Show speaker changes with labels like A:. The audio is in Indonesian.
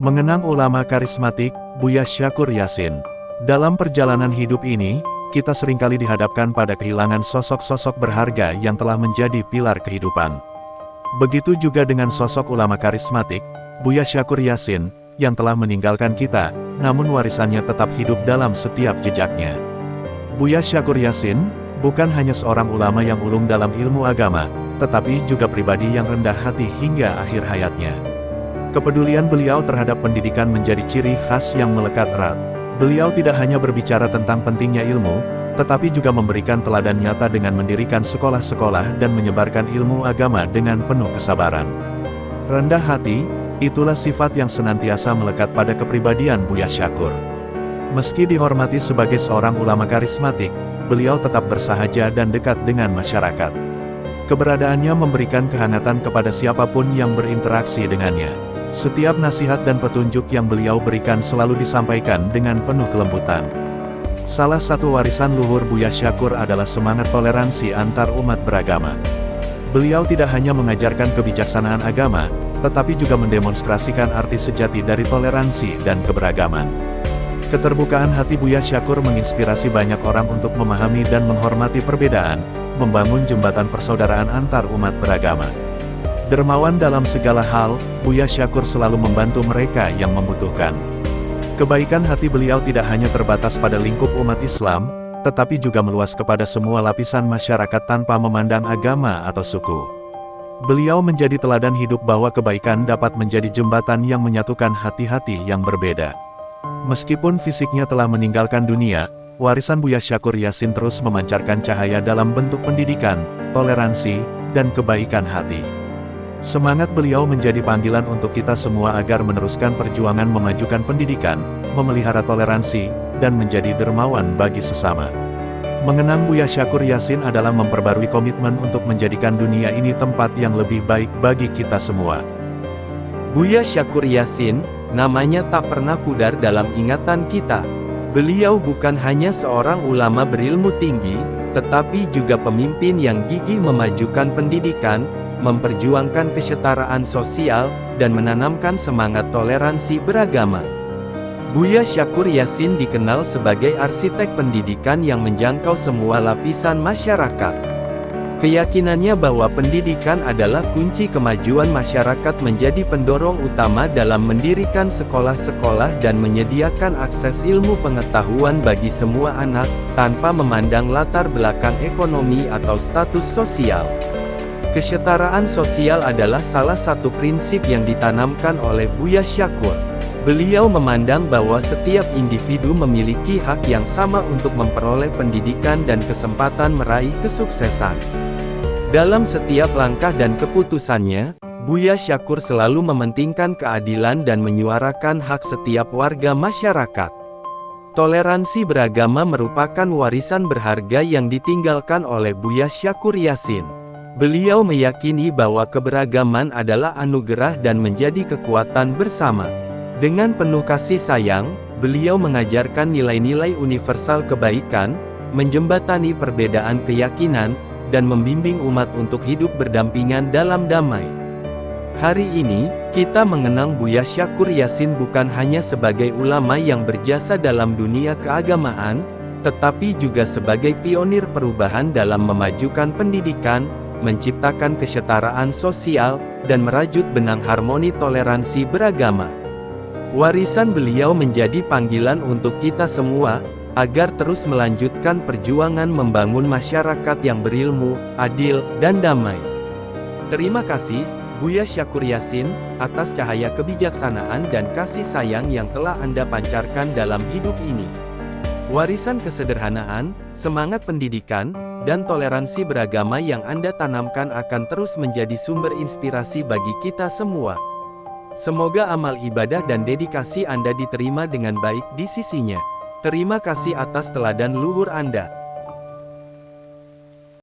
A: Mengenang ulama karismatik, Buya Syakur Yasin. Dalam perjalanan hidup ini, kita seringkali dihadapkan pada kehilangan sosok-sosok berharga yang telah menjadi pilar kehidupan. Begitu juga dengan sosok ulama karismatik, Buya Syakur Yasin, yang telah meninggalkan kita, namun warisannya tetap hidup dalam setiap jejaknya. Buya Syakur Yasin, bukan hanya seorang ulama yang ulung dalam ilmu agama, tetapi juga pribadi yang rendah hati hingga akhir hayatnya. Kepedulian beliau terhadap pendidikan menjadi ciri khas yang melekat erat. Beliau tidak hanya berbicara tentang pentingnya ilmu, tetapi juga memberikan teladan nyata dengan mendirikan sekolah-sekolah dan menyebarkan ilmu agama dengan penuh kesabaran. Rendah hati, itulah sifat yang senantiasa melekat pada kepribadian Buya Syakur. Meski dihormati sebagai seorang ulama karismatik, beliau tetap bersahaja dan dekat dengan masyarakat. Keberadaannya memberikan kehangatan kepada siapapun yang berinteraksi dengannya. Setiap nasihat dan petunjuk yang beliau berikan selalu disampaikan dengan penuh kelembutan. Salah satu warisan luhur Buya Syakur adalah semangat toleransi antar umat beragama. Beliau tidak hanya mengajarkan kebijaksanaan agama, tetapi juga mendemonstrasikan arti sejati dari toleransi dan keberagaman. Keterbukaan hati Buya Syakur menginspirasi banyak orang untuk memahami dan menghormati perbedaan, membangun jembatan persaudaraan antar umat beragama. Dermawan dalam segala hal, Buya Syakur selalu membantu mereka yang membutuhkan. Kebaikan hati beliau tidak hanya terbatas pada lingkup umat Islam, tetapi juga meluas kepada semua lapisan masyarakat tanpa memandang agama atau suku. Beliau menjadi teladan hidup bahwa kebaikan dapat menjadi jembatan yang menyatukan hati-hati yang berbeda. Meskipun fisiknya telah meninggalkan dunia, warisan Buya Syakur Yasin terus memancarkan cahaya dalam bentuk pendidikan, toleransi, dan kebaikan hati. Semangat beliau menjadi panggilan untuk kita semua agar meneruskan perjuangan memajukan pendidikan, memelihara toleransi, dan menjadi dermawan bagi sesama. Mengenang Buya Syakur Yasin adalah memperbarui komitmen untuk menjadikan dunia ini tempat yang lebih baik bagi kita semua.
B: Buya Syakur Yasin, namanya tak pernah pudar dalam ingatan kita. Beliau bukan hanya seorang ulama berilmu tinggi, tetapi juga pemimpin yang gigih memajukan pendidikan, memperjuangkan kesetaraan sosial, dan menanamkan semangat toleransi beragama. Buya Syakur Yasin dikenal sebagai arsitek pendidikan yang menjangkau semua lapisan masyarakat. Keyakinannya bahwa pendidikan adalah kunci kemajuan masyarakat menjadi pendorong utama dalam mendirikan sekolah-sekolah dan menyediakan akses ilmu pengetahuan bagi semua anak, tanpa memandang latar belakang ekonomi atau status sosial. Kesetaraan sosial adalah salah satu prinsip yang ditanamkan oleh Buya Syakur. Beliau memandang bahwa setiap individu memiliki hak yang sama untuk memperoleh pendidikan dan kesempatan meraih kesuksesan. Dalam setiap langkah dan keputusannya, Buya Syakur selalu mementingkan keadilan dan menyuarakan hak setiap warga masyarakat. Toleransi beragama merupakan warisan berharga yang ditinggalkan oleh Buya Syakur Yasin. Beliau meyakini bahwa keberagaman adalah anugerah dan menjadi kekuatan bersama. Dengan penuh kasih sayang, beliau mengajarkan nilai-nilai universal kebaikan, menjembatani perbedaan keyakinan, dan membimbing umat untuk hidup berdampingan dalam damai. Hari ini, kita mengenang Buya Syakur Yasin bukan hanya sebagai ulama yang berjasa dalam dunia keagamaan, tetapi juga sebagai pionir perubahan dalam memajukan pendidikan, menciptakan kesetaraan sosial, dan merajut benang harmoni toleransi beragama. Warisan beliau menjadi panggilan untuk kita semua, agar terus melanjutkan perjuangan membangun masyarakat yang berilmu, adil, dan damai. Terima kasih, Buya Syakur Yasin, atas cahaya kebijaksanaan dan kasih sayang yang telah Anda pancarkan dalam hidup ini. Warisan kesederhanaan, semangat pendidikan, dan toleransi beragama yang Anda tanamkan akan terus menjadi sumber inspirasi bagi kita semua. Semoga amal ibadah dan dedikasi Anda diterima dengan baik di sisinya. Terima kasih atas teladan luhur Anda.